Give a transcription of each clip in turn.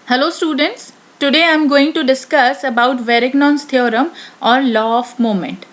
Hello students, today I am going to discuss about Varignon's theorem or law of moment.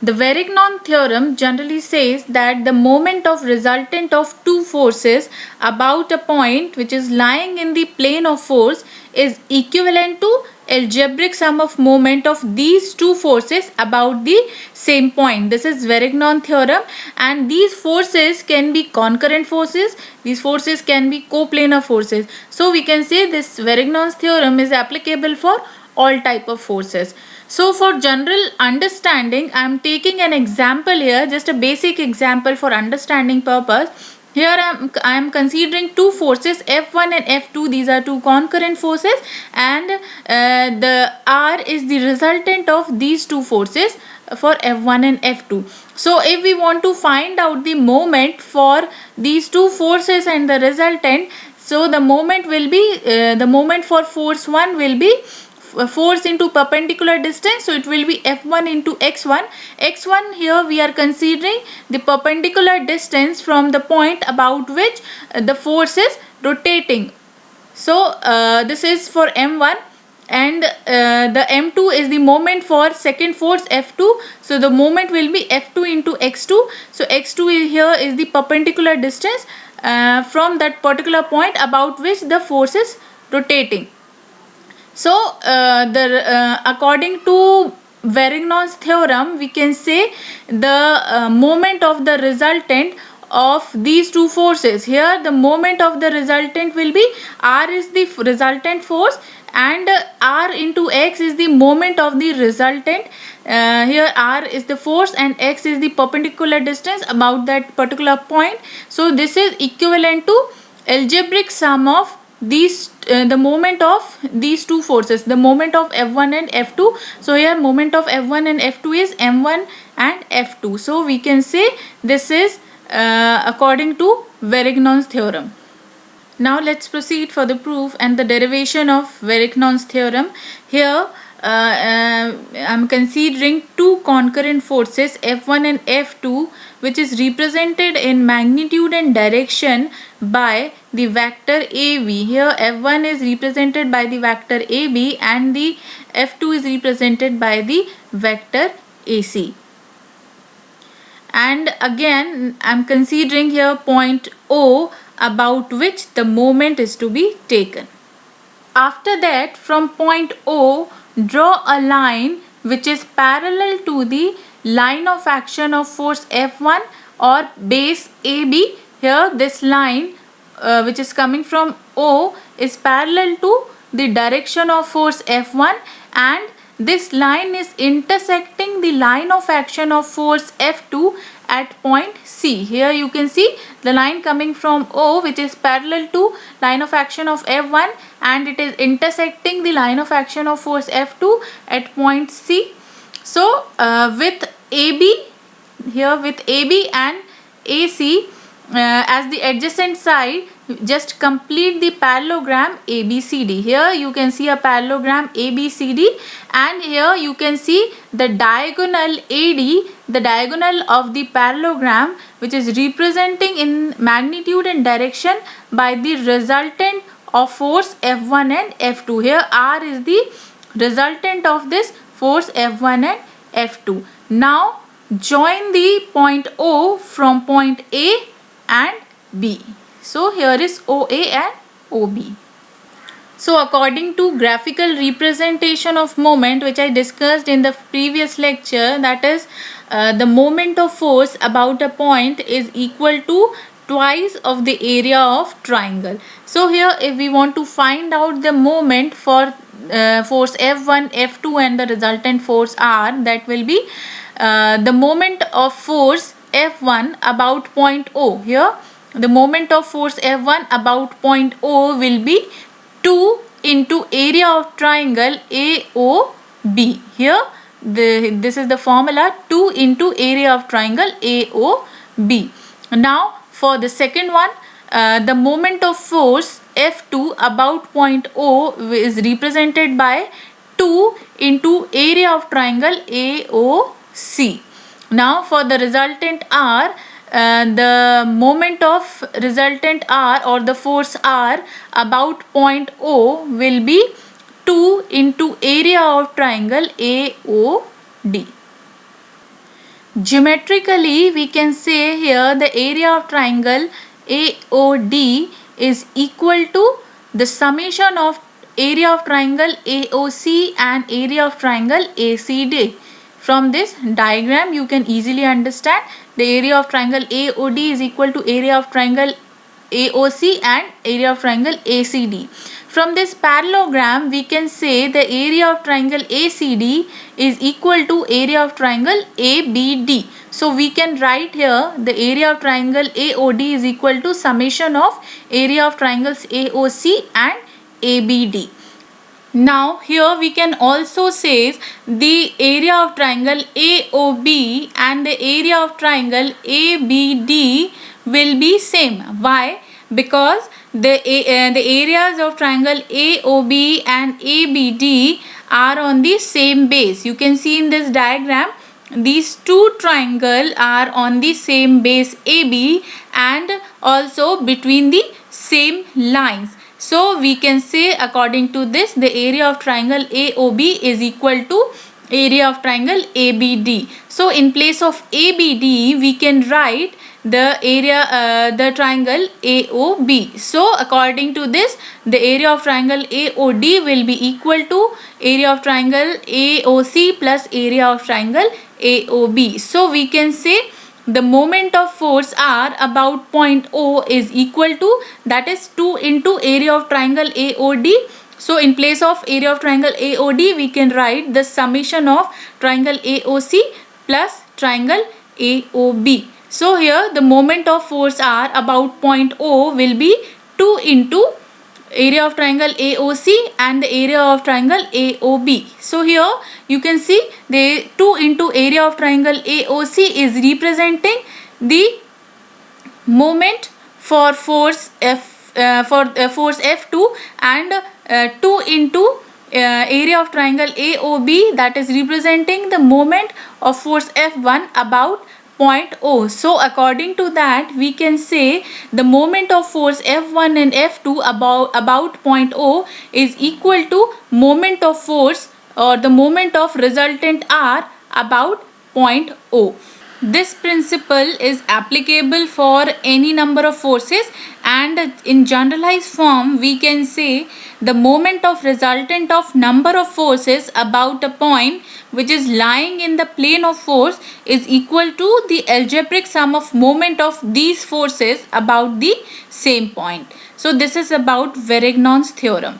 The Varignon theorem generally says that the moment of resultant of two forces about a point which is lying in the plane of force is equivalent to algebraic sum of moment of these two forces about the same point. This is Varignon theorem, and these forces can be concurrent forces, these forces can be coplanar forces. So we can say this Varignon's theorem is applicable for all type of forces. So for general understanding, I am taking an example here, just a basic example for understanding purpose. Here I am considering two forces F1 and F2. These are two concurrent forces, and the R is the resultant of these two forces for F1 and F2. So if we want to find out the moment for these two forces and the resultant, so the moment will be the moment for force 1 will be force into perpendicular distance, so it will be F1 into x1. X1 here we are considering the perpendicular distance from the point about which the force is rotating. So this is for M1, and the M2 is the moment for second force F2. So the moment will be F2 into x2. So x2 here is the perpendicular distance from that particular point about which the force is rotating. So according to Varignon's theorem, we can say the moment of the resultant of these two forces. Here the moment of the resultant will be R is the resultant force, and R into X is the moment of the resultant. Here R is the force and X is the perpendicular distance about that particular point. So this is equivalent to algebraic sum of these the moment of these two forces, the moment of F1 and F2. So here moment of F1 and F2 is M1 and F2. So we can say this is according to Varignon's theorem. Now let's proceed for the proof and the derivation of Varignon's theorem. Here I'm considering two concurrent forces F1 and F2, which is represented in magnitude and direction by the vector AB. Here F1 is represented by the vector AB and the F2 is represented by the vector AC. And again I'm considering here point O about which the moment is to be taken. After that, from point O, draw a line which is parallel to the line of action of force F1 or base AB. Here this line which is coming from O is parallel to the direction of force F1, and this line is intersecting the line of action of force F2 at point C. Here you can see the line coming from O, which is parallel to line of action of F1, and it is intersecting the line of action of force F2 at point C. So with AB, here with AB and AC as the adjacent side, just complete the parallelogram ABCD. Here you can see a parallelogram ABCD, and here you can see the diagonal AD, the diagonal of the parallelogram, which is representing in magnitude and direction by the resultant of force F1 and F2. Here R is the resultant of this force F1 and F2. Now join the point O from point A and B. So here is OA and OB. So according to graphical representation of moment, which I discussed in the previous lecture, that is the moment of force about a point is equal to twice of the area of triangle. So here if we want to find out the moment for force F1, F2 and the resultant force R, that will be the moment of force F1 about point O. Here the moment of force F1 about point O will be 2 into area of triangle AOB. Here this is the formula, 2 into area of triangle AOB. Now for the second one, the moment of force F2 about point O is represented by 2 into area of triangle AOC. Now for the resultant R, the moment of resultant R or the force R about point O will be 2 into area of triangle AOD. Geometrically, we can say here the area of triangle AOD is equal to the summation of area of triangle AOC and area of triangle ACD. From this diagram, you can easily understand the area of triangle AOD is equal to area of triangle AOC and area of triangle ACD. From this parallelogram, we can say the area of triangle ACD is equal to area of triangle ABD. So we can write here the area of triangle AOD is equal to summation of area of triangles AOC and ABD. Now here we can also say the area of triangle AOB and the area of triangle ABD will be same. Why? Because the areas of triangle AOB and ABD are on the same base. You can see in this diagram these two triangles are on the same base AB and also between the same lines. So we can say according to this the area of triangle AOB is equal to area of triangle ABD. So in place of ABD we can write the area the triangle AOB. So according to this the area of triangle AOD will be equal to area of triangle AOC plus area of triangle AOB. So we can say the moment of force R about point O is equal to, that is 2 into area of triangle AOD. So in place of area of triangle AOD we can write the summation of triangle AOC plus triangle AOB. So here the moment of force R about point O will be 2 into area of triangle AOC and the area of triangle AOB. So here you can see the 2 into area of triangle AOC is representing the moment for force force F2 and 2 into area of triangle AOB, that is representing the moment of force F1 about point O. So according to that we can say the moment of force F1 and F2 about point O is equal to moment of force or the moment of resultant R about point O. This principle is applicable for any number of forces, and in generalized form we can say the moment of resultant of number of forces about a point which is lying in the plane of force is equal to the algebraic sum of moment of these forces about the same point. So this is about Varignon's theorem.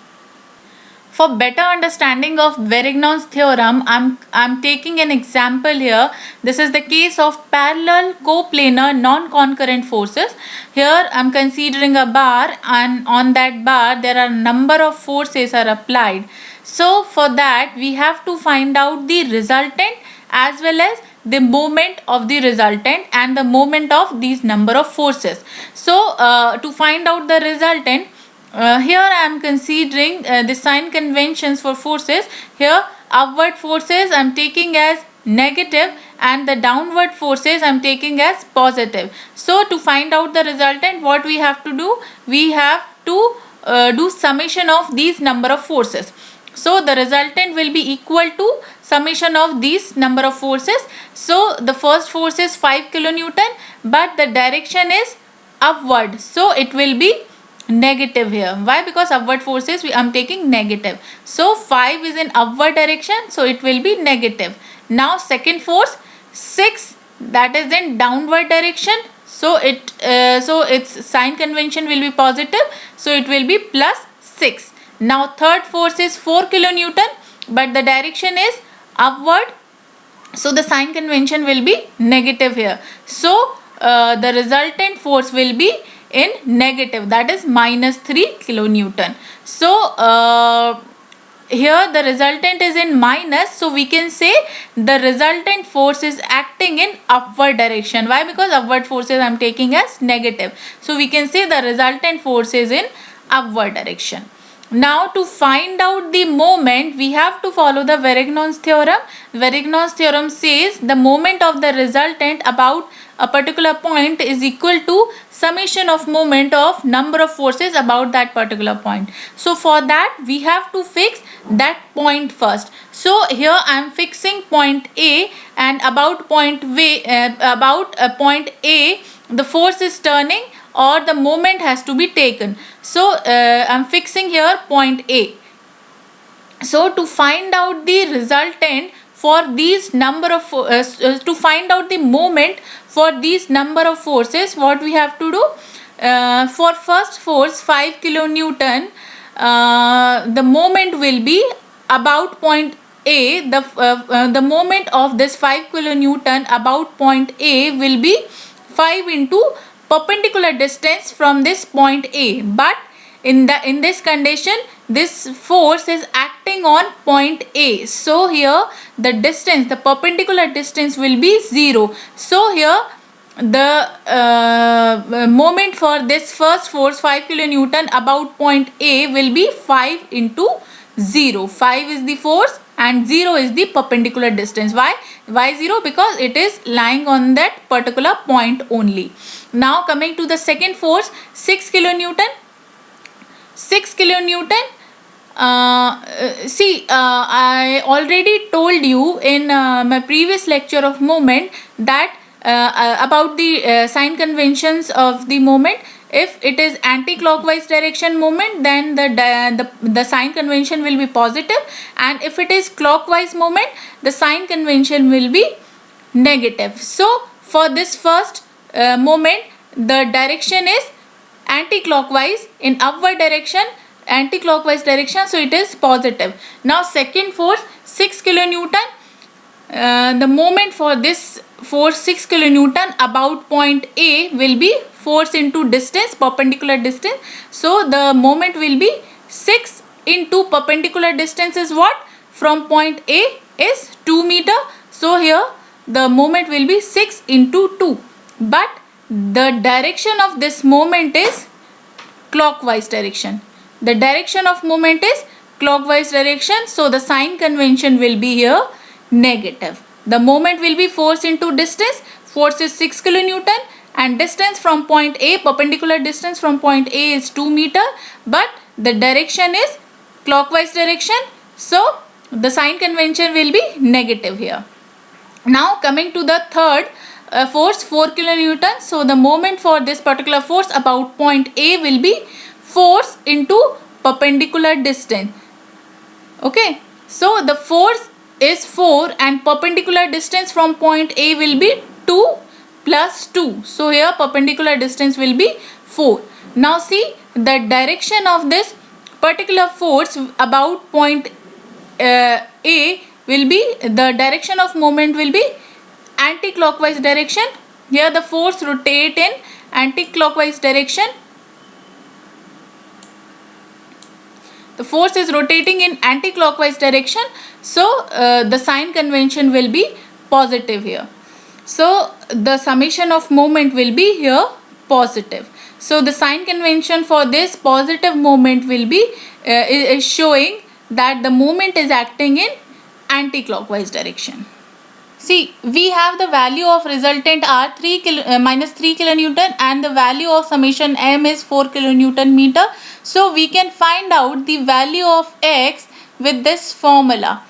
For better understanding of Varignon's theorem, I'm taking an example here. This is the case of parallel coplanar non-concurrent forces. Here I'm considering a bar, and on that bar there are number of forces are applied. So for that we have to find out the resultant as well as the moment of the resultant and the moment of these number of forces. So to find out the resultant, here I am considering the sign conventions for forces. Here upward forces I am taking as negative and the downward forces I am taking as positive. So to find out the resultant, what we have to do? We have to do summation of these number of forces. So the resultant will be equal to summation of these number of forces. So the first force is 5 kilonewton, but the direction is upward. So it will be negative here. Why? Because upward forces I am taking negative. So 5 is in upward direction, so it will be negative. Now second force 6, that is in downward direction. So its sign convention will be positive. So it will be plus 6. Now third force is 4 kilonewton, but the direction is upward. So the sign convention will be negative here. So the resultant force will be in negative, that is minus 3 kilonewton. So here the resultant is in minus, so we can say the resultant force is acting in upward direction. Why? Because upward forces I am taking as negative. So we can say the resultant force is in upward direction. Now to find out the moment, we have to follow the Varignon's theorem. Varignon's theorem says the moment of the resultant about a particular point is equal to summation of moment of number of forces about that particular point. So for that we have to fix that point first. So here I am fixing point A, and about point A the force is turning or the moment has to be taken. So I'm fixing here point A. So to find out the resultant for these number of to find out the moment for these number of forces, what we have to do, for first force 5 kilonewton, the moment will be about point A. The moment of this 5 kilonewton about point A will be 5 into perpendicular distance from this point A. But in this condition, this force is acting on point A. So here the distance, the perpendicular distance will be 0. So here the moment for this first force 5 kilonewton about point A will be 5 into 0. 5 is the force and 0 is the perpendicular distance. Why 0? Because it is lying on that particular point only. Now coming to the second force, 6 kilonewton. 6 kilonewton. I already told you in my previous lecture of moment that about the sign conventions of the moment. If it is anti-clockwise direction moment, then the sign convention will be positive, and if it is clockwise moment, the sign convention will be negative. So for this first moment, the direction is anti-clockwise, in upward direction, anti-clockwise direction, so it is positive. Now second force 6 kilonewton, the moment for this force 6 kilonewton about point A will be force into distance, perpendicular distance. So the moment will be 6 into perpendicular distance is what? From point A is 2 meter. So here the moment will be 6 into 2. But the direction of this moment is clockwise direction. The direction of moment is clockwise direction. So the sign convention will be here negative. The moment will be force into distance. Force is 6 kilonewton and distance from point A, perpendicular distance from point A is 2 meter, but the direction is clockwise direction. So the sign convention will be negative here. Now coming to the third force 4 kilonewton. So the moment for this particular force about point A will be force into perpendicular distance. Okay, so the force is 4 and perpendicular distance from point A will be 2 plus 2. So here perpendicular distance will be 4. Now see, the direction of this particular force about point A will be, the direction of moment will be anti-clockwise direction. Here the force rotate in anti-clockwise direction. The force is rotating in anti-clockwise direction. So the sign convention will be positive here. So the summation of moment will be here positive. So the sign convention for this positive moment will be is showing that the moment is acting in anti-clockwise direction. See, we have the value of resultant R minus 3 kilonewton and the value of summation M is 4 kilonewton meter. So we can find out the value of X with this formula.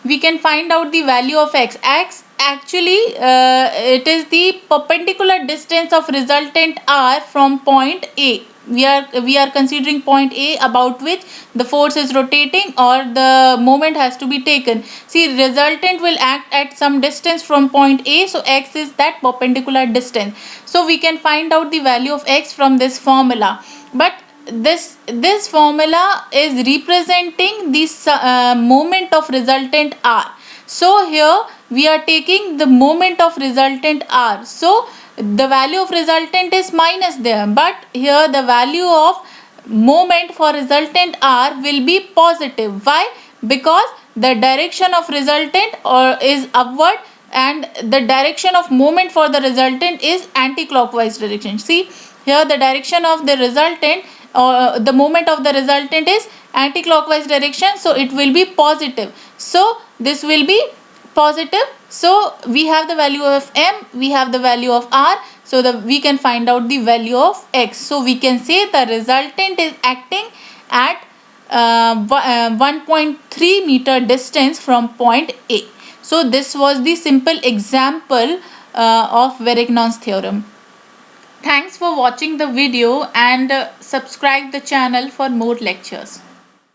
We can find out the value of X. X actually it is the perpendicular distance of resultant R from point A. We are considering point A about which the force is rotating or the moment has to be taken. See, resultant will act at some distance from point A, so X is that perpendicular distance. So we can find out the value of X from this formula. But this formula is representing the moment of resultant R. So here we are taking the moment of resultant R. So the value of resultant is minus there, but here the value of moment for resultant R will be positive. Why? Because the direction of resultant is upward and the direction of moment for the resultant is anti-clockwise direction. See, here the direction of the resultant the moment of the resultant is anti-clockwise direction, so it will be positive. So this will be positive. So we have the value of m, we have the value of r, so we can find out the value of x. So we can say the resultant is acting at 1.3 meter distance from point A. So this was the simple example of Varignon's theorem. Thanks for watching the video, and subscribe the channel for more lectures.